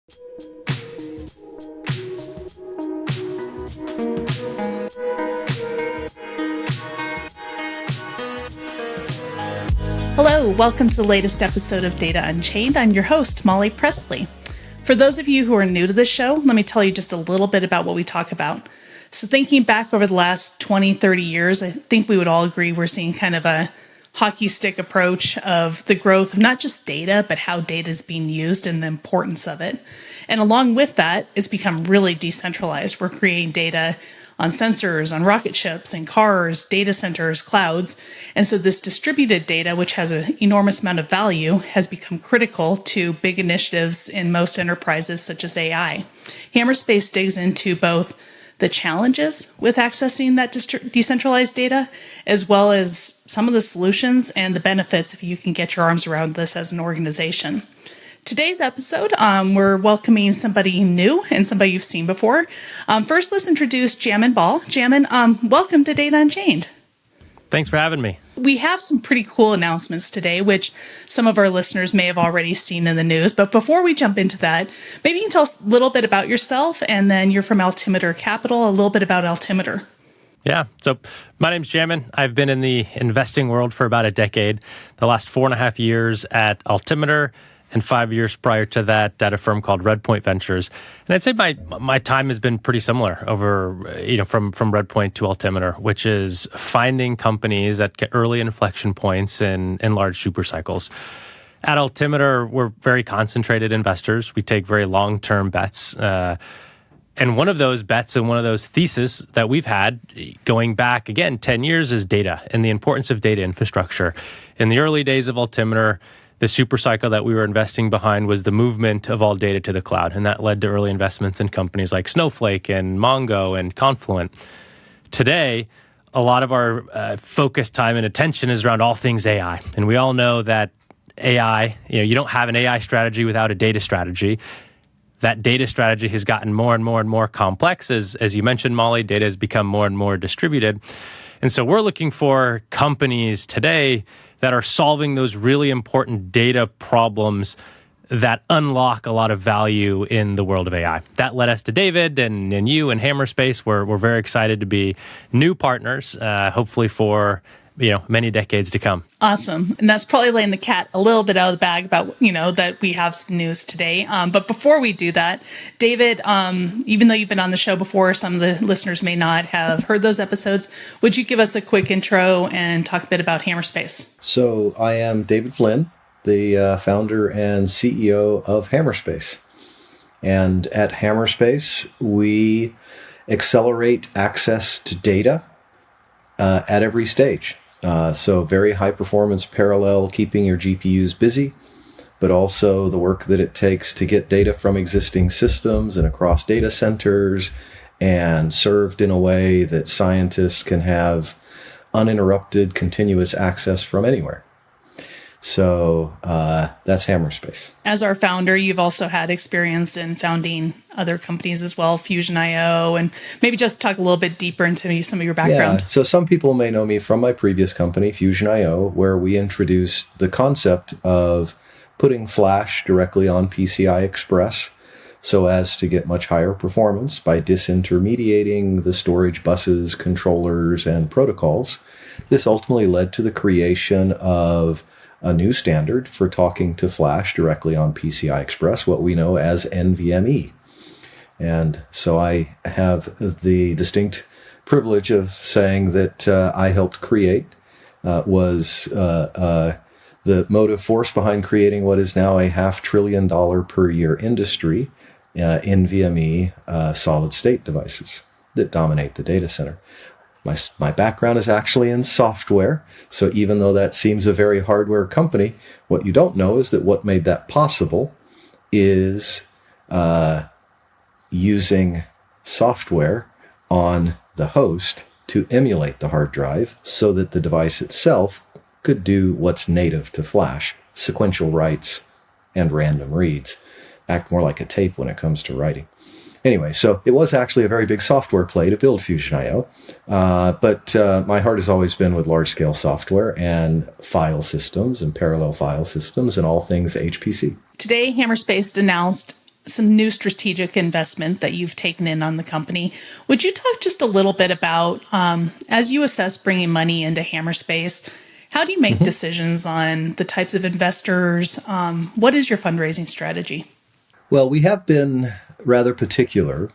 Hello, welcome to the latest episode of Data Unchained. I'm your host, Molly Presley. For those of you who are new to this show, let me tell you just a little bit about what we talk about. So thinking back over the last 20, 30 years, I think we would all agree we're seeing kind of a hockey stick approach of the growth of not just data, but how data is being used and the importance of it. And along with that, it's become really decentralized. We're creating data on sensors, on rocket ships, and cars, data centers, clouds. And so this distributed data, which has an enormous amount of value, has become critical to big initiatives in most enterprises, such as AI. Hammerspace digs into both the challenges with accessing that decentralized data, as well as some of the solutions and the benefits if you can get your arms around this as an organization. Today's episode, we're welcoming somebody new and somebody you've seen before. First, let's introduce Jamin. Jamin, welcome to Data Unchained. Thanks for having me. We have some pretty cool announcements today, which some of our listeners may have already seen in the news. But before we jump into that, maybe you can tell us a little bit about yourself, and then you're from Altimeter Capital, a little bit about Altimeter. Yeah, so my name's Jamin. I've been in the investing world for about a decade, the last 4.5 years at Altimeter, and 5 years prior to that at a firm called Redpoint Ventures. And I'd say my time has been pretty similar over, from Redpoint to Altimeter, which is finding companies at early inflection points in large super cycles. At Altimeter, we're very concentrated investors. We take very long-term bets. And one of those bets and one of those theses that we've had going back, again, 10 years is data and the importance of data infrastructure. In the early days of Altimeter, the super cycle that we were investing behind was the movement of all data to the cloud. And that led to early investments in companies like Snowflake and Mongo and Confluent. Today, a lot of our focus, time, and attention is around all things AI. And we all know that AI, you don't have an AI strategy without a data strategy. That data strategy has gotten more and more and more complex. As you mentioned, Molly, data has become more and more distributed. And so we're looking for companies today that are solving those really important data problems that unlock a lot of value in the world of AI. That led us to David and you and Hammerspace. We're very excited to be new partners, hopefully for many decades to come. Awesome. And that's probably laying the cat a little bit out of the bag about, that we have some news today. But before we do that, David, even though you've been on the show before, some of the listeners may not have heard those episodes. Would you give us a quick intro and talk a bit about Hammerspace? So I am David Flynn, the founder and CEO of Hammerspace. And at Hammerspace, we accelerate access to data at every stage. So very high performance parallel, keeping your GPUs busy, but also the work that it takes to get data from existing systems and across data centers and served in a way that scientists can have uninterrupted continuous access from anywhere. So that's Hammerspace. As our founder, you've also had experience in founding other companies as well, Fusion.io, and maybe just talk a little bit deeper into some of your background. Yeah, so some people may know me from my previous company, Fusion.io, where we introduced the concept of putting flash directly on PCI Express so as to get much higher performance by disintermediating the storage buses, controllers, and protocols. This ultimately led to the creation of a new standard for talking to flash directly on PCI Express, what we know as NVMe. And so I have the distinct privilege of saying that I helped create, was the motive force behind creating what is now a $500 billion per year industry, NVMe solid state devices that dominate the data center. My background is actually in software, so even though that seems a very hardware company, what you don't know is that what made that possible is using software on the host to emulate the hard drive so that the device itself could do what's native to flash, sequential writes and random reads, act more like a tape when it comes to writing. Anyway, so it was actually a very big software play to build Fusion.io, but my heart has always been with large-scale software and file systems and parallel file systems and all things HPC. Today, Hammerspace announced some new strategic investment that you've taken in on the company. Would you talk just a little bit about, as you assess bringing money into Hammerspace, how do you make decisions on the types of investors? What is your fundraising strategy? Well, we have been rather particular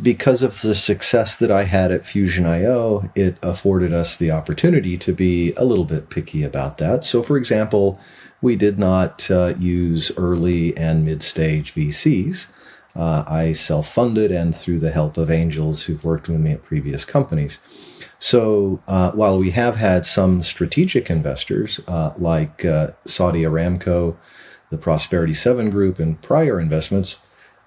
because of the success that I had at Fusion.io. It afforded us the opportunity to be a little bit picky about that. So, for example, we did not use early and mid-stage VCs. I self-funded and through the help of angels who've worked with me at previous companies. So while we have had some strategic investors like Saudi Aramco, the Prosperity 7 Group, and prior investments,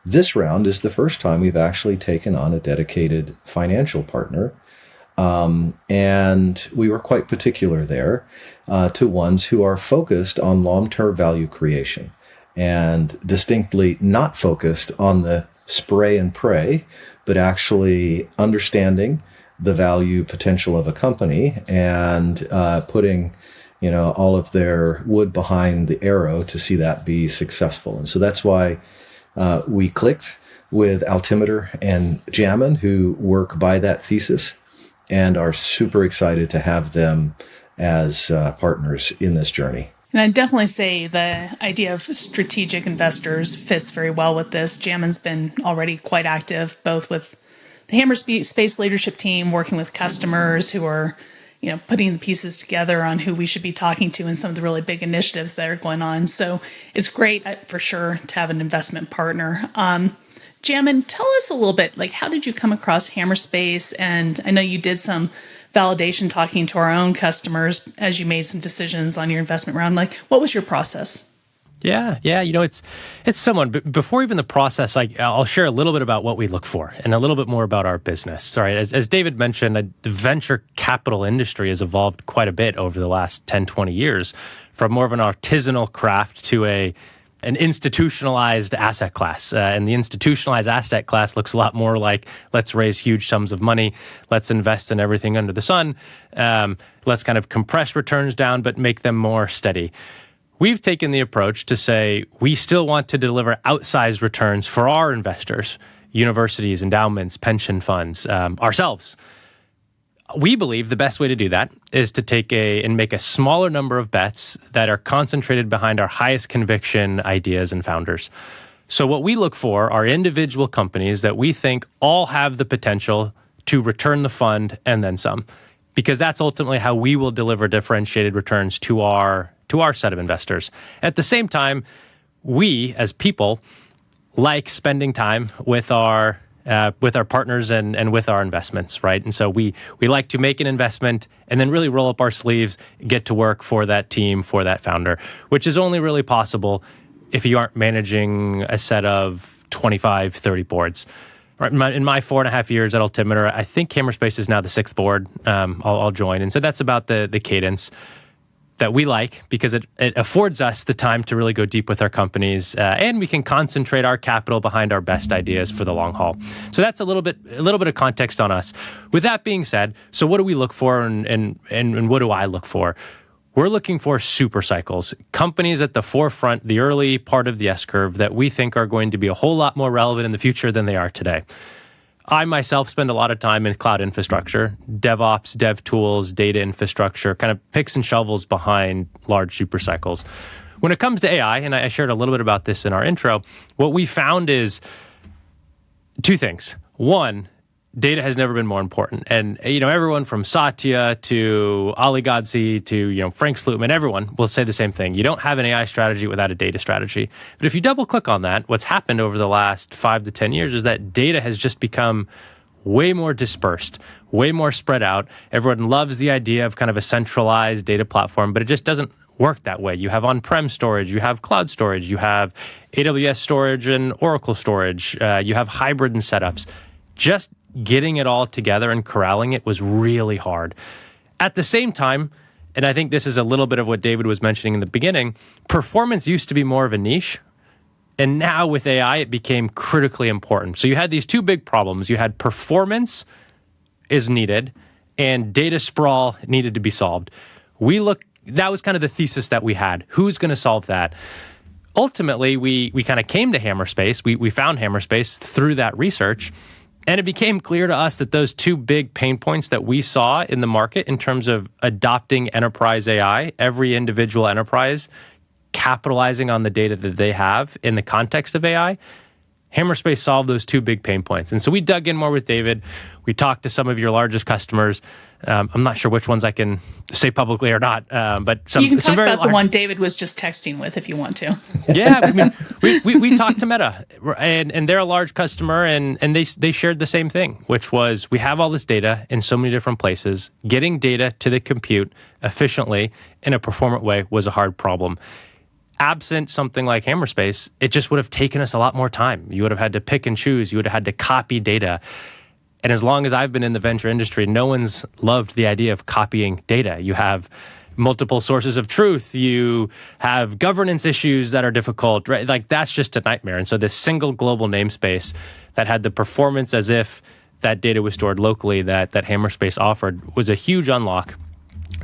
this round is the first time we've actually taken on a dedicated financial partner. And we were quite particular there to ones who are focused on long-term value creation and distinctly not focused on the spray and pray, but actually understanding the value potential of a company and putting all of their wood behind the arrow to see that be successful. And so that's why we clicked with Altimeter and Jamin, who work by that thesis and are super excited to have them as partners in this journey. And I'd definitely say the idea of strategic investors fits very well with this. Jamin's been already quite active, both with the Hammerspace leadership team, working with customers who are, putting the pieces together on who we should be talking to and some of the really big initiatives that are going on. So it's great for sure to have an investment partner. Jamin, tell us a little bit, how did you come across Hammerspace? And I know you did some validation talking to our own customers as you made some decisions on your investment round. What was your process? Yeah. It's someone. But before even the process, I'll share a little bit about what we look for and a little bit more about our business. All right. As David mentioned, the venture capital industry has evolved quite a bit over the last 10, 20 years, from more of an artisanal craft to an institutionalized asset class. And the institutionalized asset class looks a lot more like, let's raise huge sums of money, let's invest in everything under the sun, let's kind of compress returns down, but make them more steady. We've taken the approach to say we still want to deliver outsized returns for our investors, universities, endowments, pension funds, ourselves. We believe the best way to do that is to take and make a smaller number of bets that are concentrated behind our highest conviction ideas and founders. So what we look for are individual companies that we think all have the potential to return the fund and then some, because that's ultimately how we will deliver differentiated returns to our set of investors. At the same time, we as people like spending time with our partners and with our investments, right? And so we like to make an investment and then really roll up our sleeves, get to work for that team, for that founder, which is only really possible if you aren't managing a set of 25, 30 boards. Right, in my 4.5 years at Altimeter, I think Hammerspace is now the 6th board I'll join. And so that's about the cadence that we like, because it affords us the time to really go deep with our companies, and we can concentrate our capital behind our best ideas for the long haul. So that's a little bit of context on us. With that being said, so what do we look for and what do I look for? We're looking for super cycles, companies at the forefront, the early part of the S-curve that we think are going to be a whole lot more relevant in the future than they are today. I myself spend a lot of time in cloud infrastructure, DevOps, dev tools, data infrastructure, kind of picks and shovels behind large super cycles. When it comes to AI, and I shared a little bit about this in our intro, what we found is two things. One, data has never been more important. And, everyone from Satya to Ali Ghodsi to, Frank Slootman, everyone will say the same thing. You don't have an AI strategy without a data strategy. But if you double click on that, what's happened over the last 5 to 10 years is that data has just become way more dispersed, way more spread out. Everyone loves the idea of kind of a centralized data platform, but it just doesn't work that way. You have on-prem storage, you have cloud storage, you have AWS storage and Oracle storage, you have hybrid and setups. Just getting it all together and corralling it was really hard. At the same time, and I think this is a little bit of what David was mentioning in the beginning, performance used to be more of a niche, and now with AI, it became critically important. So you had these two big problems. You had performance is needed, and data sprawl needed to be solved. That was kind of the thesis that we had. Who's going to solve that? ultimately, we kind of came to Hammerspace. We found Hammerspace through that research. And it became clear to us that those two big pain points that we saw in the market in terms of adopting enterprise AI, every individual enterprise capitalizing on the data that they have in the context of AI, Hammerspace solved those two big pain points. And so we dug in more with David. We talked to some of your largest customers. I'm not sure which ones I can say publicly or not, but some you can talk very about large... the one David was just texting with if you want to. Yeah, I mean, we talked to Meta, and they're a large customer, and they shared the same thing, which was we have all this data in so many different places. Getting data to the compute efficiently in a performant way was a hard problem. Absent something like Hammerspace, it just would have taken us a lot more time. You would have had to pick and choose. You would have had to copy data. And as long as I've been in the venture industry, no one's loved the idea of copying data. You have multiple sources of truth. You have governance issues that are difficult, right? Like that's just a nightmare. And so this single global namespace that had the performance as if that data was stored locally that Hammerspace offered was a huge unlock,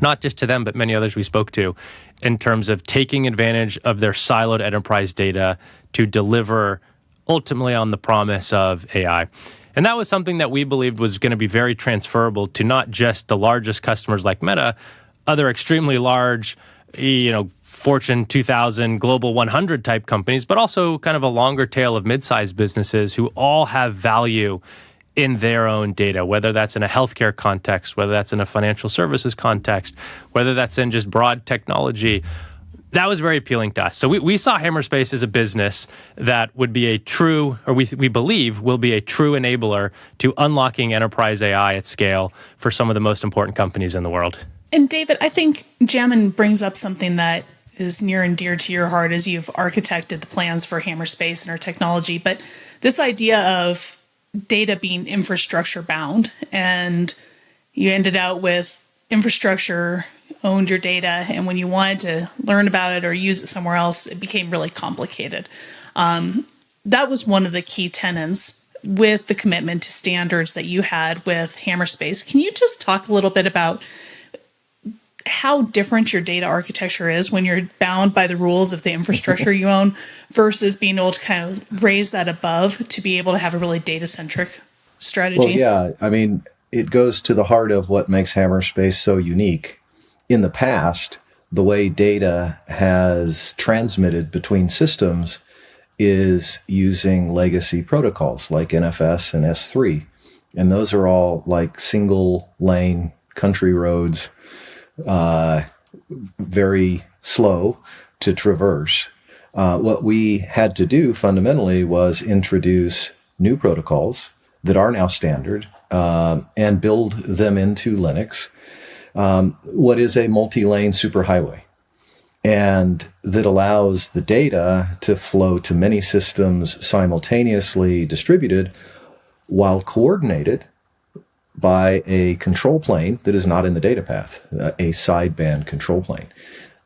not just to them, but many others we spoke to, in terms of taking advantage of their siloed enterprise data to deliver ultimately on the promise of AI. And that was something that we believed was going to be very transferable to not just the largest customers like Meta, other extremely large, Fortune 2000, Global 100 type companies, but also kind of a longer tail of mid-sized businesses who all have value in their own data, whether that's in a healthcare context, whether that's in a financial services context, whether that's in just broad technology. That was very appealing to us. So we saw Hammerspace as a business that would be a true, or we believe will be a true enabler to unlocking enterprise AI at scale for some of the most important companies in the world. And David, I think Jamin brings up something that is near and dear to your heart as you've architected the plans for Hammerspace and our technology. But this idea of data being infrastructure bound, and you ended out with infrastructure owned your data, and when you wanted to learn about it or use it somewhere else, it became really complicated. That was one of the key tenets with the commitment to standards that you had with Hammerspace. Can you just talk a little bit about how different your data architecture is when you're bound by the rules of the infrastructure you own versus being able to kind of raise that above to be able to have a really data-centric strategy? Well, yeah, I mean, it goes to the heart of what makes Hammerspace so unique. In the past, the way data has transmitted between systems is using legacy protocols like NFS and S3. And those are all like single lane country roads, very slow to traverse. What we had to do fundamentally was introduce new protocols that are now standard and build them into Linux. What is a multi-lane superhighway, and that allows the data to flow to many systems simultaneously distributed while coordinated by a control plane that is not in the data path, a sideband control plane.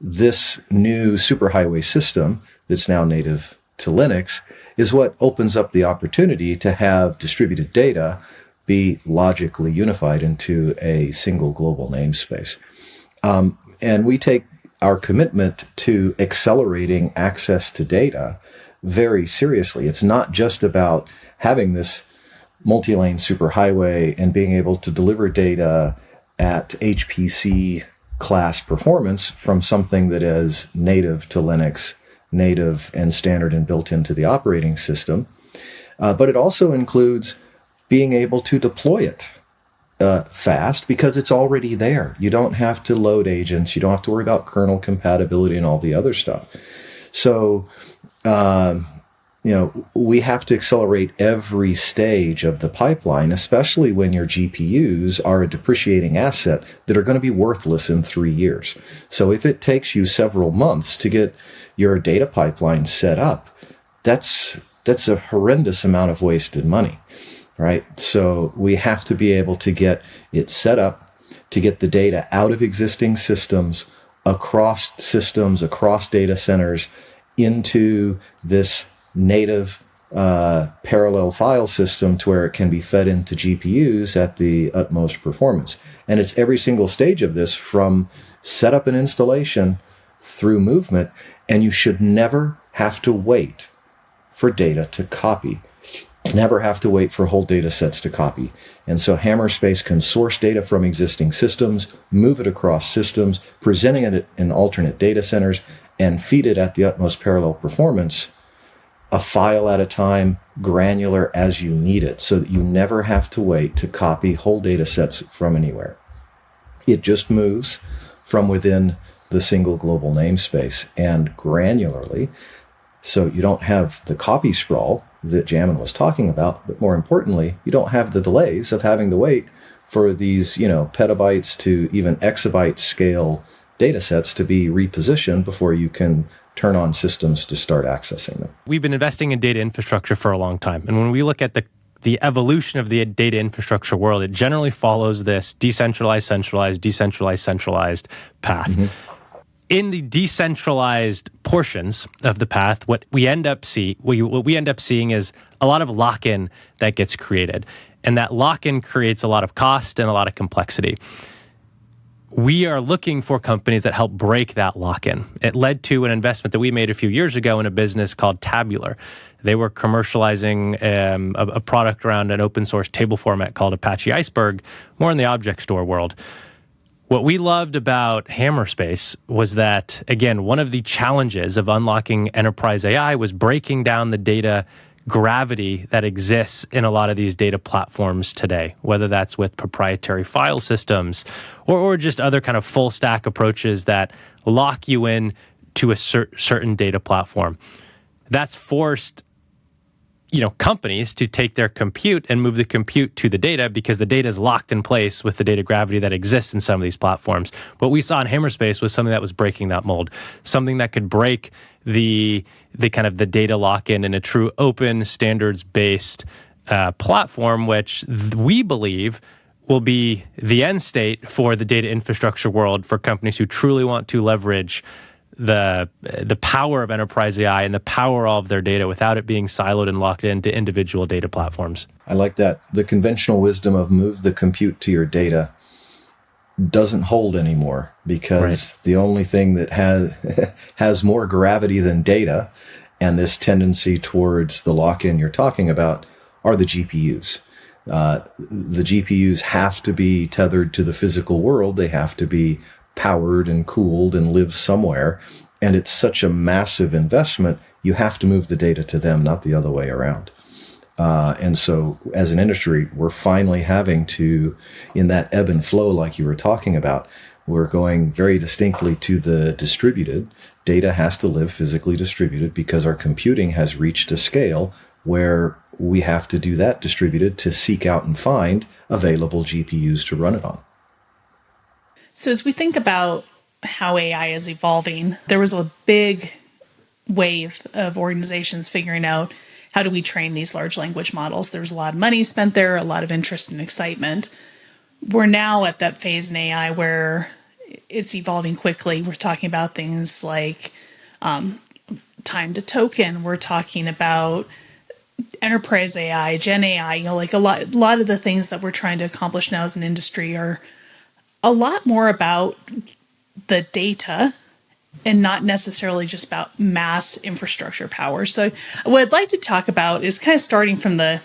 This new superhighway system that's now native to Linux is what opens up the opportunity to have distributed data be logically unified into a single global namespace. And we take our commitment to accelerating access to data very seriously. It's not just about having this multi-lane superhighway and being able to deliver data at HPC class performance from something that is native to Linux, native and standard and built into the operating system. But it also includes being able to deploy it fast because it's already there. You don't have to load agents. You don't have to worry about kernel compatibility and all the other stuff. So, we have to accelerate every stage of the pipeline, especially when your GPUs are a depreciating asset that are going to be worthless in 3 years. So if it takes you several months to get your data pipeline set up, that's a horrendous amount of wasted money, right? So we have to be able to get it set up, to get the data out of existing systems, across data centers, into this native parallel file system to where it can be fed into GPUs at the utmost performance. And it's every single stage of this, from setup and installation through movement. And you should never have to wait for data to copy. Never have to wait for whole data sets to copy. And so Hammerspace can source data from existing systems, move it across systems, presenting it in alternate data centers, and feed it at the utmost parallel performance, a file at a time, granular as you need it, so that you never have to wait to copy whole data sets from anywhere. It just moves from within the single global namespace and granularly, so you don't have the copy sprawl that Jamin was talking about, but more importantly, you don't have the delays of having to wait for these, petabytes to even exabyte scale data sets to be repositioned before you can turn on systems to start accessing them. We've been investing in data infrastructure for a long time. And when we look at the evolution of the data infrastructure world, it generally follows this decentralized, centralized, decentralized, centralized path. Mm-hmm. In the decentralized portions of the path, what we end up seeing is a lot of lock-in that gets created. And that lock-in creates a lot of cost and a lot of complexity. We are looking for companies that help break that lock-in. It led to an investment that we made a few years ago in a business called Tabular. They were commercializing a product around an open source table format called Apache Iceberg, more in the object store world. What we loved about Hammerspace was that, again, one of the challenges of unlocking enterprise AI was breaking down the data gravity that exists in a lot of these data platforms today, whether that's with proprietary file systems or just other kind of full stack approaches that lock you in to a certain data platform. That's forced companies to take their compute and move the compute to the data because the data is locked in place with the data gravity that exists in some of these platforms. What we saw in Hammerspace was something that was breaking that mold, something that could break the kind of the data lock-in in a true open, standards-based platform, which we believe will be the end state for the data infrastructure world for companies who truly want to leverage the power of enterprise AI and the power of their data without it being siloed and locked into individual data platforms. I like that. The conventional wisdom of move the compute to your data doesn't hold anymore because the only thing that has more gravity than data and this tendency towards the lock-in you're talking about are the GPUs. The GPUs have to be tethered to the physical world. They have to be powered and cooled and live somewhere. And it's such a massive investment, you have to move the data to them, not the other way around. And so as an industry, we're finally having to, in that ebb and flow like you were talking about, we're going very distinctly to the distributed. Data has to live physically distributed because our computing has reached a scale where we have to do that distributed to seek out and find available GPUs to run it on. So as we think about how AI is evolving, there was a big wave of organizations figuring out how do we train these large language models. There was a lot of money spent there, a lot of interest and excitement. We're now at that phase in AI where it's evolving quickly. We're talking about things like time to token. We're talking about enterprise AI, Gen AI, like a lot of the things that we're trying to accomplish now as an industry are a lot more about the data and not necessarily just about mass infrastructure power. So what I'd like to talk about is kind of starting from the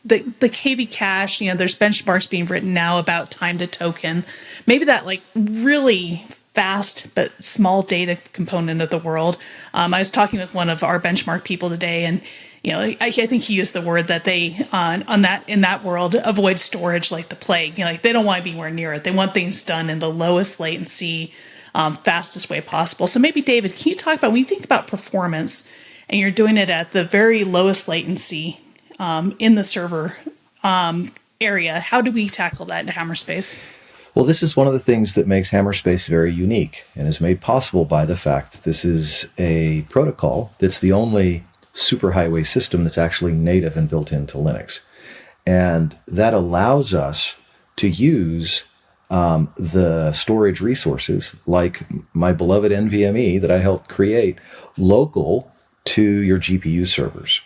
KV cache. There's benchmarks being written now about time to token. Maybe that like really fast but small data component of the world. I was talking with one of our benchmark people today, and I think he used the word that they in that world avoid storage like the plague. Like they don't want to be anywhere near it. They want things done in the lowest latency, fastest way possible. So maybe David, can you talk about when you think about performance and you're doing it at the very lowest latency in the server area, how do we tackle that in Hammerspace? Well, this is one of the things that makes Hammerspace very unique and is made possible by the fact that this is a protocol that's the only superhighway system that's actually native and built into Linux. And that allows us to use the storage resources like my beloved NVMe that I helped create local to your GPU servers.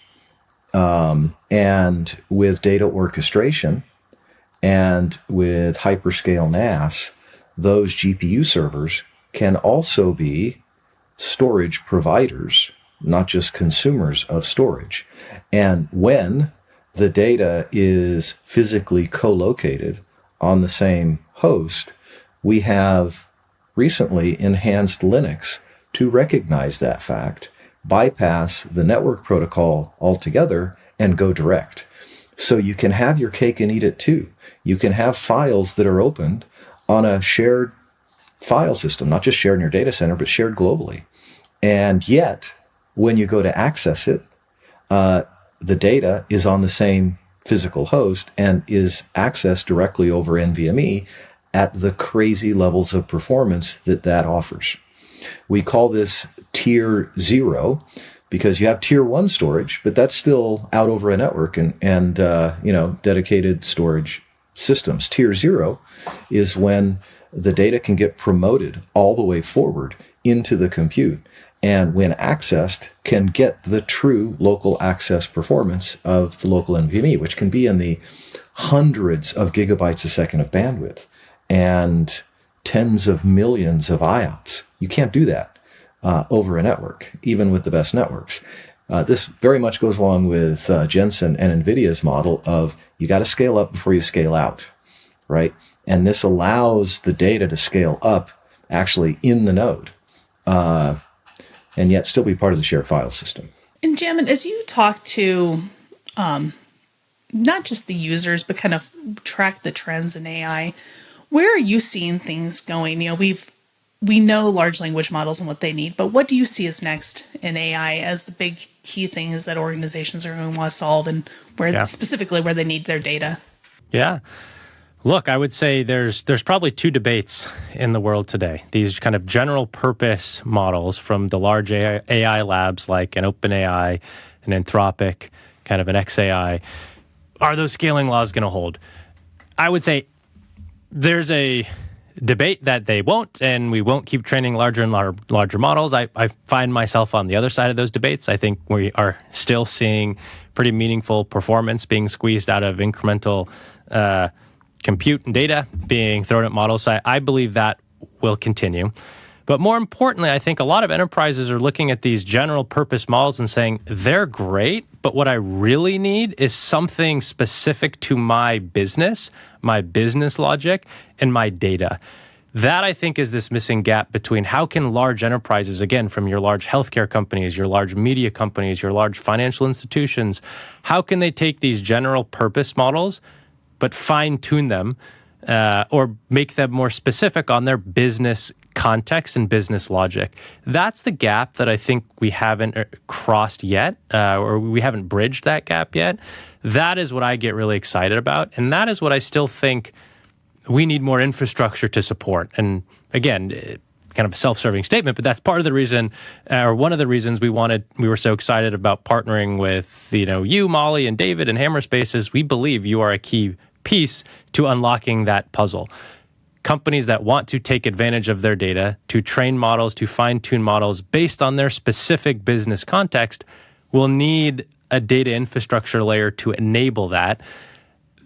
And with data orchestration and with hyperscale NAS, those GPU servers can also be storage providers not just consumers of storage. And when the data is physically co-located on the same host, we have recently enhanced Linux to recognize that fact, bypass the network protocol altogether, and go direct. So you can have your cake and eat it too. You can have files that are opened on a shared file system, not just shared in your data center, but shared globally. And yet, when you go to access it, the data is on the same physical host and is accessed directly over NVMe at the crazy levels of performance that offers. We call this tier 0 because you have tier 1 storage, but that's still out over a network and dedicated storage systems. Tier 0 is when the data can get promoted all the way forward into the compute, and when accessed can get the true local access performance of the local NVMe, which can be in the hundreds of gigabytes a second of bandwidth and tens of millions of IOPS. You can't do that over a network, even with the best networks. This very much goes along with Jensen and NVIDIA's model of you got to scale up before you scale out, right? And this allows the data to scale up actually in the node and yet still be part of the shared file system. And Jamin, as you talk to not just the users, but kind of track the trends in AI, where are you seeing things going? We know large language models and what they need, but what do you see as next in AI as the big key things that organizations are going to want to solve, and specifically where they need their data? Yeah. Look, I would say there's probably two debates in the world today. These kind of general purpose models from the large AI labs like an OpenAI, an Anthropic, kind of an XAI. Are those scaling laws going to hold? I would say there's a debate that they won't, and we won't keep training larger and larger models. I find myself on the other side of those debates. I think we are still seeing pretty meaningful performance being squeezed out of incremental compute and data being thrown at models. So I believe that will continue. But more importantly, I think a lot of enterprises are looking at these general purpose models and saying, they're great, but what I really need is something specific to my business logic, and my data. That, I think, is this missing gap between how can large enterprises, again, from your large healthcare companies, your large media companies, your large financial institutions, how can they take these general purpose models but fine-tune them or make them more specific on their business context and business logic? That's the gap that I think we haven't crossed yet, or we haven't bridged that gap yet. That is what I get really excited about, and that is what I still think we need more infrastructure to support. And again, kind of a self-serving statement, but that's part of the reason, or one of the reasons we were so excited about partnering with you, Molly, and David, and Hammerspace, is we believe you are a key piece to unlocking that puzzle. Companies that want to take advantage of their data to train models, to fine-tune models based on their specific business context will need a data infrastructure layer to enable that.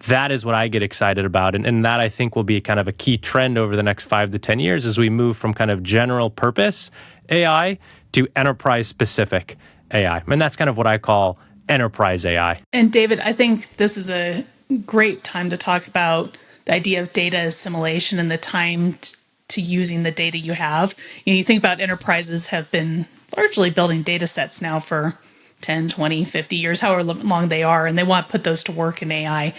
That is what I get excited about. And that, I think, will be kind of a key trend over the next 5 to 10 years as we move from kind of general purpose AI to enterprise-specific AI. And that's kind of what I call enterprise AI. And David, I think this is a great time to talk about the idea of data assimilation and the time to using the data you have. You think about enterprises have been largely building data sets now for 10, 20, 50 years, however long they are, and they want to put those to work in AI.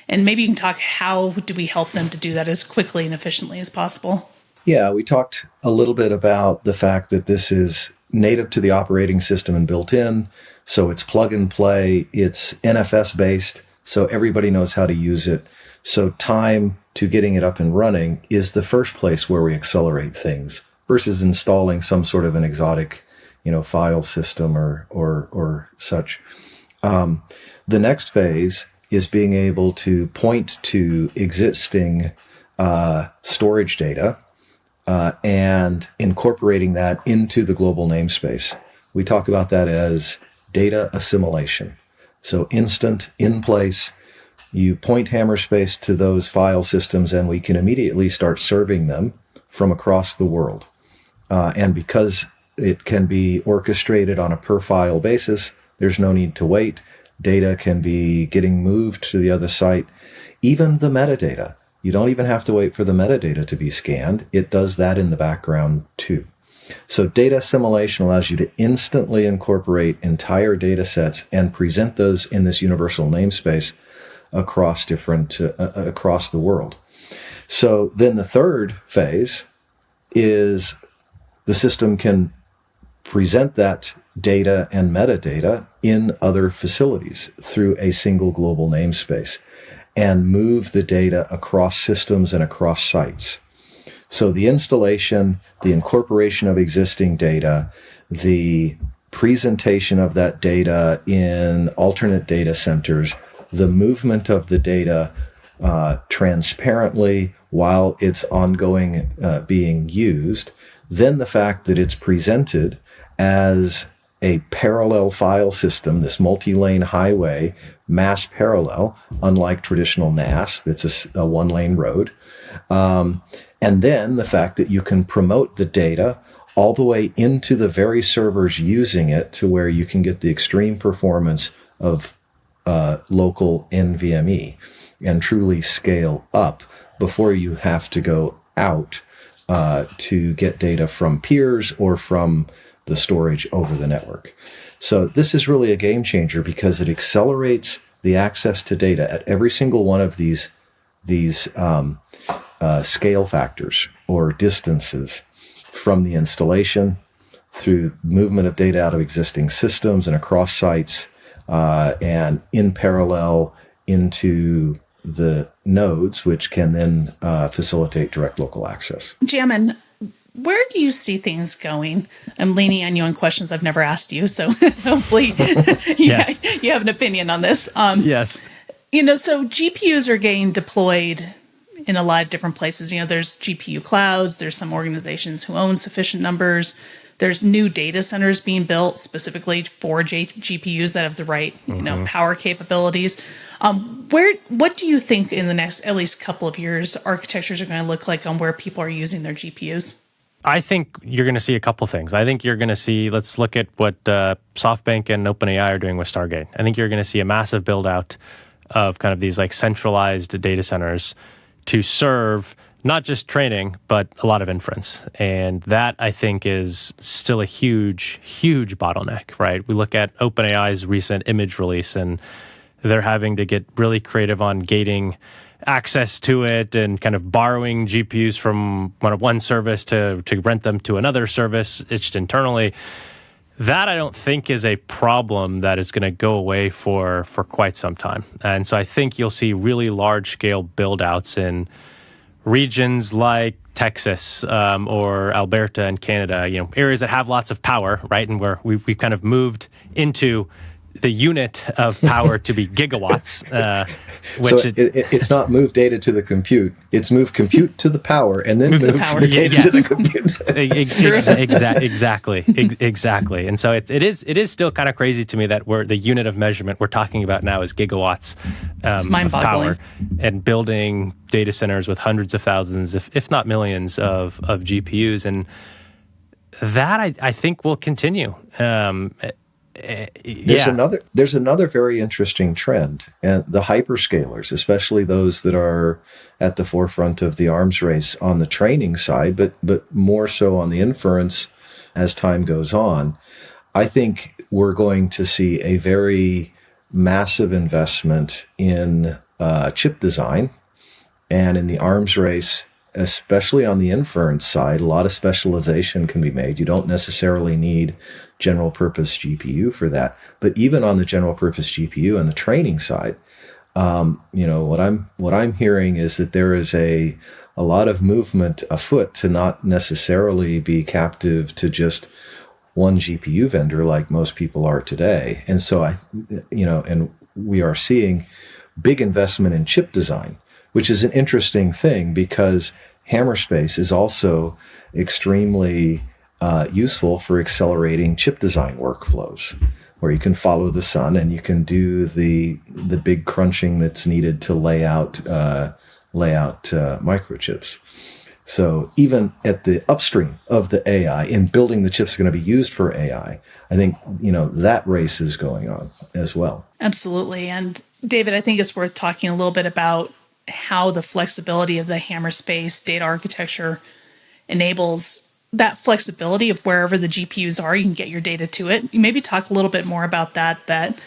And maybe you can talk, how do we help them to do that as quickly and efficiently as possible? Yeah, we talked a little bit about the fact that this is native to the operating system and built in. So it's plug and play. It's NFS based. So everybody knows how to use it. So time to getting it up and running is the first place where we accelerate things versus installing some sort of an exotic, file system or such. The next phase is being able to point to existing storage data and incorporating that into the global namespace. We talk about that as data assimilation. So instant, in place, you point Hammerspace to those file systems and we can immediately start serving them from across the world. And because It can be orchestrated on a per file basis. There's no need to wait. Data can be getting moved to the other site. Even the metadata. You don't even have to wait for the metadata to be scanned. It does that in the background too. So data assimilation allows you to instantly incorporate entire data sets and present those in this universal namespace across across the world. So then the third phase is the system can present that data and metadata in other facilities through a single global namespace and move the data across systems and across sites. So the installation, the incorporation of existing data, the presentation of that data in alternate data centers, the movement of the data transparently while it's ongoing being used, then the fact that it's presented as a parallel file system, this multi-lane highway, mass parallel, unlike traditional NAS, that's a one-lane road. And then the fact that you can promote the data all the way into the very servers using it to where you can get the extreme performance of local NVMe and truly scale up before you have to go out to get data from peers or from the storage over the network. So this is really a game changer because it accelerates the access to data at every single one of these scale factors or distances, from the installation through movement of data out of existing systems and across sites, and in parallel into the nodes, which can then facilitate direct local access. Jamin, where do you see things going? I'm leaning on you on questions I've never asked you, so hopefully Yes. you have an opinion on this. Yes. So GPUs are getting deployed in a lot of different places. There's GPU clouds. There's some organizations who own sufficient numbers. There's new data centers being built specifically for GPUs that have the right, power capabilities. What do you think in the next at least couple of years architectures are going to look like on where people are using their GPUs? I think you're going to see a couple things. I think you're going to see, let's look at what SoftBank and OpenAI are doing with Stargate. I think you're going to see a massive build out of kind of these like centralized data centers to serve not just training, but a lot of inference. And that, I think, is still a huge, huge bottleneck, right? We look at OpenAI's recent image release, and they're having to get really creative on gating access to it and kind of borrowing GPUs from one service to rent them to another service just internally. That I don't think is a problem that is going to go away for quite some time. And so I think you'll see really large-scale build-outs in regions like Texas or Alberta in Canada, areas that have lots of power, right? And where we've kind of moved into the unit of power to be gigawatts. Which so it's not move data to the compute; it's move compute to the power, and then move the data to the compute. Exactly. And so it is still kind of crazy to me that the unit of measurement we're talking about now is gigawatts of power, and building data centers with hundreds of thousands, if not millions, of GPUs, and that I think will continue. There's another very interesting trend, and the hyperscalers, especially those that are at the forefront of the arms race on the training side, but more so on the inference as time goes on. I think we're going to see a very massive investment in chip design, and in the arms race, especially on the inference side, a lot of specialization can be made. You don't necessarily need general purpose GPU for that. But even on the general purpose GPU and the training side, what I'm hearing is that there is a lot of movement afoot to not necessarily be captive to just one GPU vendor like most people are today. And so and we are seeing big investment in chip design, which is an interesting thing because Hammerspace is also extremely useful for accelerating chip design workflows, where you can follow the sun and you can do the big crunching that's needed to lay out microchips. So even at the upstream of the AI, in building the chips going to be used for AI, I think, that race is going on as well. Absolutely. And David, I think it's worth talking a little bit about how the flexibility of the Hammerspace data architecture enables that flexibility of wherever the GPUs are, you can get your data to it. Maybe talk a little bit more about that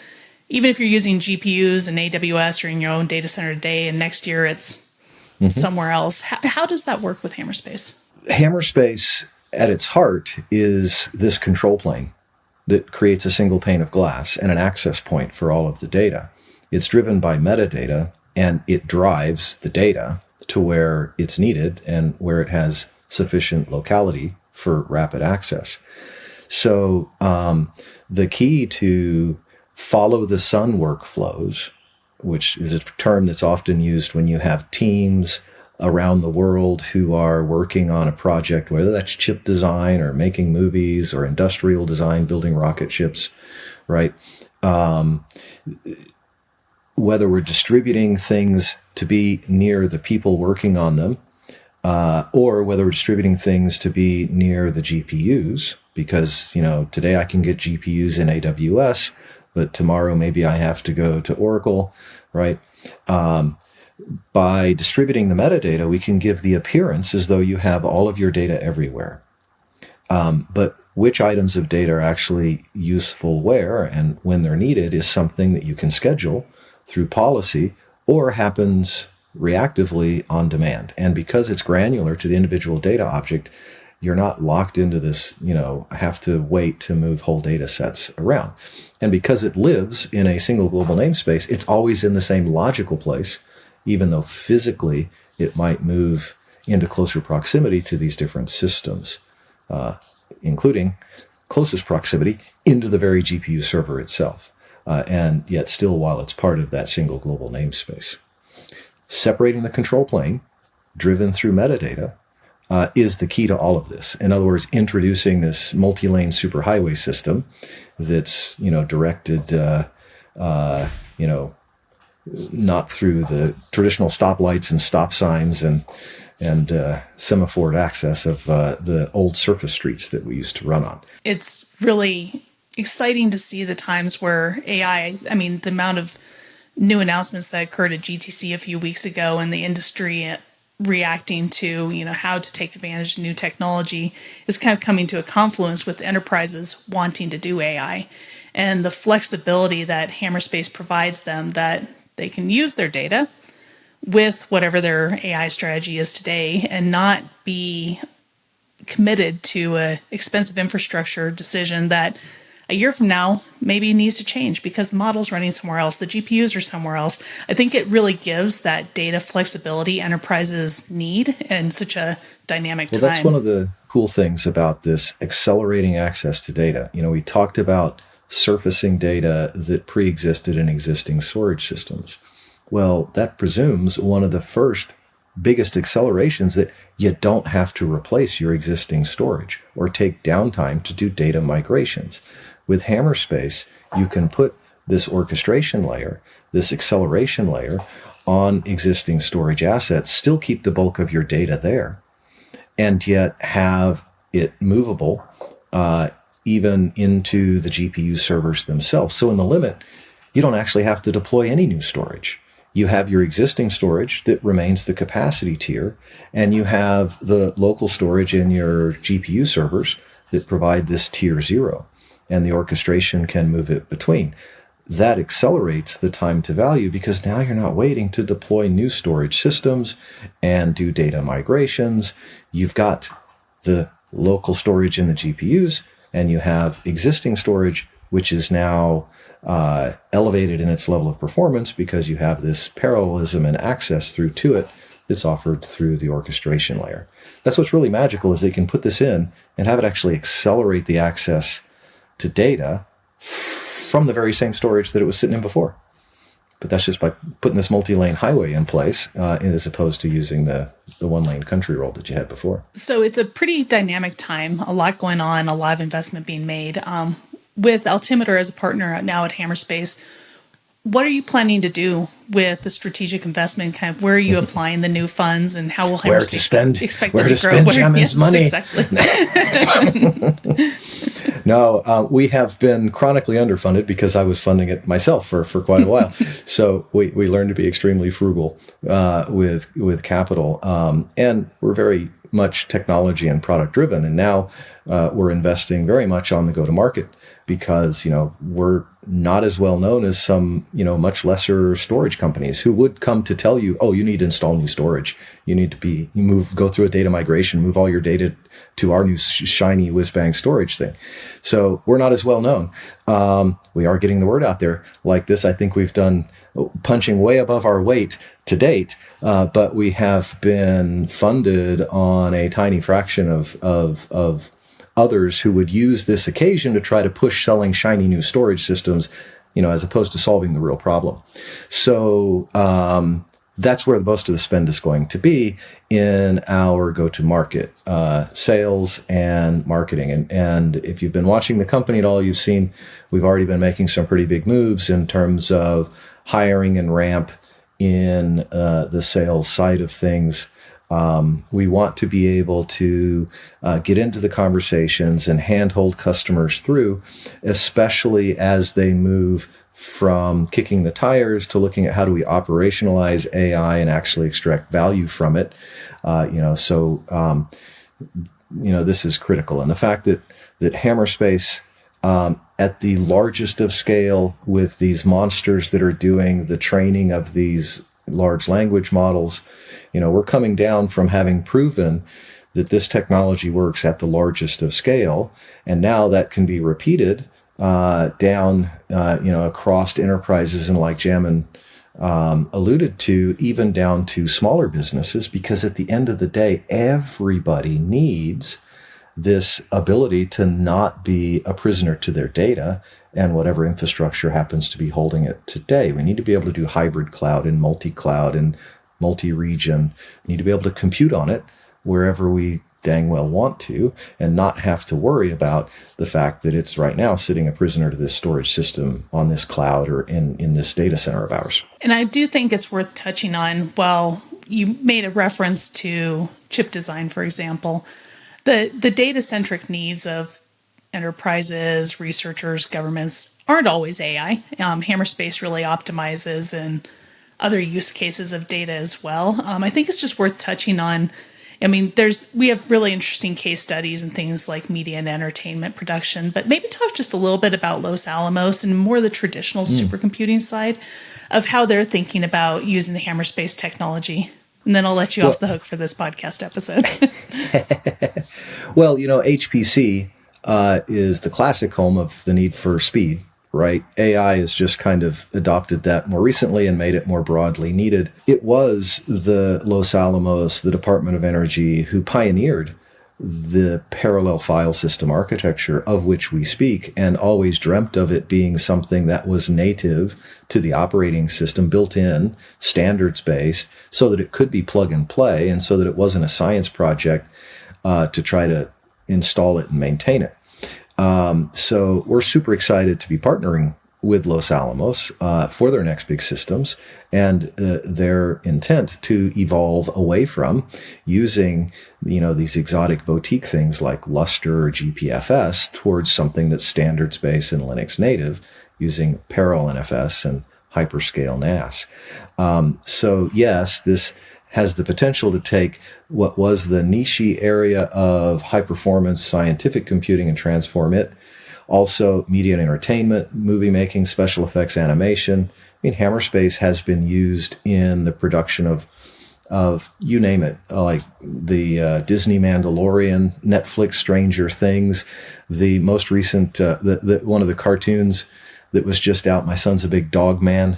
even if you're using GPUs in AWS or in your own data center today, and next year it's somewhere else, how does that work with Hammerspace? Hammerspace, at its heart, is this control plane that creates a single pane of glass and an access point for all of the data. It's driven by metadata, and it drives the data to where it's needed and where it has sufficient locality for rapid access. So the key to follow the sun workflows, which is a term that's often used when you have teams around the world who are working on a project, whether that's chip design or making movies or industrial design, building rocket ships, right? Whether we're distributing things to be near the people working on them, or whether we're distributing things to be near the GPUs, because, today I can get GPUs in AWS, but tomorrow maybe I have to go to Oracle, right? By distributing the metadata, we can give the appearance as though you have all of your data everywhere. But which items of data are actually useful where and when they're needed is something that you can schedule through policy or happens reactively on demand. And because it's granular to the individual data object, you're not locked into this, have to wait to move whole data sets around. And because it lives in a single global namespace, it's always in the same logical place, even though physically it might move into closer proximity to these different systems, including closest proximity into the very GPU server itself. And yet still, while it's part of that single global namespace. Separating the control plane, driven through metadata, is the key to all of this. In other words, introducing this multi-lane superhighway system that's, directed, not through the traditional stoplights and stop signs and semaphore access of the old surface streets that we used to run on. It's really exciting to see the times where AI, the amount of new announcements that occurred at GTC a few weeks ago and the industry reacting to, how to take advantage of new technology is kind of coming to a confluence with enterprises wanting to do AI and the flexibility that Hammerspace provides them, that they can use their data with whatever their AI strategy is today and not be committed to an expensive infrastructure decision that a year from now maybe needs to change because the model's running somewhere else, the GPUs are somewhere else. I think it really gives that data flexibility enterprises need in such a dynamic time. Well, that's one of the cool things about this accelerating access to data. We talked about surfacing data that pre-existed in existing storage systems. Well, that presumes one of the first biggest accelerations that you don't have to replace your existing storage or take downtime to do data migrations. With Hammerspace, you can put this orchestration layer, this acceleration layer on existing storage assets, still keep the bulk of your data there, and yet have it movable even into the GPU servers themselves. So in the limit, you don't actually have to deploy any new storage. You have your existing storage that remains the capacity tier, and you have the local storage in your GPU servers that provide this tier 0, and the orchestration can move it between. That accelerates the time to value because now you're not waiting to deploy new storage systems and do data migrations. You've got the local storage in the GPUs, and you have existing storage, which is now elevated in its level of performance because you have this parallelism and access through to it that's offered through the orchestration layer. That's what's really magical, is they can put this in and have it actually accelerate the access to data from the very same storage that it was sitting in before. But that's just by putting this multi-lane highway in place as opposed to using the one-lane country road that you had before. So it's a pretty dynamic time, a lot going on, a lot of investment being made. With Altimeter as a partner now at Hammerspace, what are you planning to do with the strategic investment, kind of where are you applying the new funds and how will Where to Hammerspace spend, expect where it to to grow? spend Jamin's money. Exactly. No, we have been chronically underfunded because I was funding it myself for quite a while. So we learned to be extremely frugal with capital, and we're very much technology and product driven. And now we're investing very much on the go to market because we're not as well known as some much lesser storage companies who would come to tell you, oh, you need to install new storage. You need to go through a data migration, move all your data to our new shiny whiz bang storage thing. So we're not as well known. We are getting the word out there like this. I think we've done punching way above our weight to date, but we have been funded on a tiny fraction of others who would use this occasion to try to push selling shiny new storage systems, as opposed to solving the real problem. So that's where most of the spend is going to be in our go-to-market, sales and marketing. And if you've been watching the company at all, you've seen we've already been making some pretty big moves in terms of hiring and ramp in the sales side of things. We want to be able to get into the conversations and handhold customers through, especially as they move from kicking the tires to looking at how do we operationalize AI and actually extract value from it. This is critical. And the fact that Hammerspace, at the largest of scale with these monsters that are doing the training of these large language models, we're coming down from having proven that this technology works at the largest of scale. And now that can be repeated down, across enterprises, and like Jamin alluded to, even down to smaller businesses, because at the end of the day, everybody needs this ability to not be a prisoner to their data and whatever infrastructure happens to be holding it today. We need to be able to do hybrid cloud and multi-cloud and multi-region. We need to be able to compute on it wherever we dang well want to, and not have to worry about the fact that it's right now sitting a prisoner to this storage system on this cloud or in this data center of ours. And I do think it's worth touching on, well, you made a reference to chip design, for example. The data-centric needs of enterprises, researchers, governments aren't always AI. Hammerspace really optimizes and other use cases of data as well. I think it's just worth touching on. We have really interesting case studies and things like media and entertainment production, but maybe talk just a little bit about Los Alamos and more the traditional supercomputing side of how they're thinking about using the Hammerspace technology. And then I'll let you off the hook for this podcast episode. Well, HPC is the classic home of the need for speed, right? AI has just kind of adopted that more recently and made it more broadly needed. It was the Los Alamos, the Department of Energy, who pioneered the parallel file system architecture of which we speak, and always dreamt of it being something that was native to the operating system, built in, standards-based, so that it could be plug and play, and so that it wasn't a science project to try to install it and maintain it. So we're super excited to be partnering with Los Alamos for their next big systems, and their intent to evolve away from using these exotic boutique things like Lustre or GPFS towards something that's standards-based and Linux native, using parallel NFS and hyperscale NAS. So yes, this has the potential to take what was the niche area of high-performance scientific computing and transform it. Also, media and entertainment, movie making, special effects, animation. Hammerspace has been used in the production of you name it, like the Disney Mandalorian, Netflix Stranger Things, the most recent, one of the cartoons that was just out. My son's a big dog man.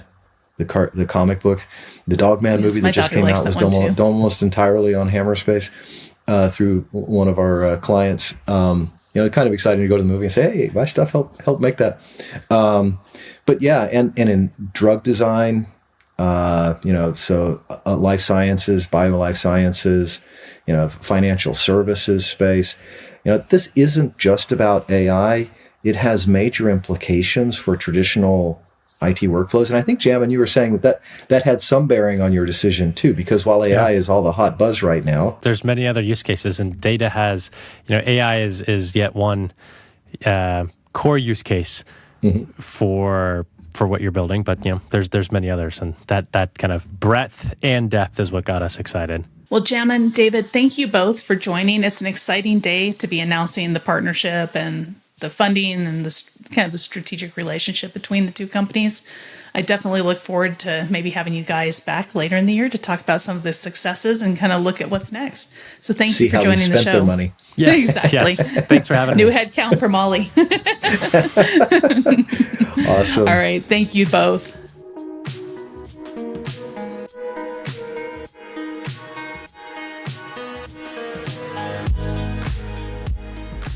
The comic book, the Dogman movie that just came out was done almost entirely on Hammerspace through one of our clients. Kind of exciting to go to the movie and say, hey, my stuff helped make that. But yeah, and in drug design, so life sciences, bio-life sciences, financial services space. This isn't just about AI. It has major implications for traditional IT workflows. And I think, Jamin, you were saying that had some bearing on your decision too, because while AI is all the hot buzz right now, there's many other use cases, and data has, AI is yet one core use case for what you're building, but there's many others, and that kind of breadth and depth is what got us excited. Well, Jamin, David, thank you both for joining. It's an exciting day to be announcing the partnership and the funding and the kind of the strategic relationship between the two companies. I definitely look forward to maybe having you guys back later in the year to talk about some of the successes and kind of look at what's next. So thank you for joining the show. See how they spent their money. Yes, exactly. Yes. Thanks for having me. New me. head count for Molly. Awesome. All right. Thank you both.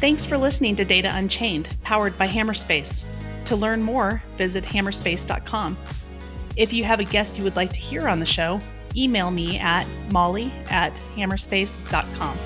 Thanks for listening to Data Unchained, powered by Hammerspace. To learn more, visit hammerspace.com. If you have a guest you would like to hear on the show, email me at molly@hammerspace.com.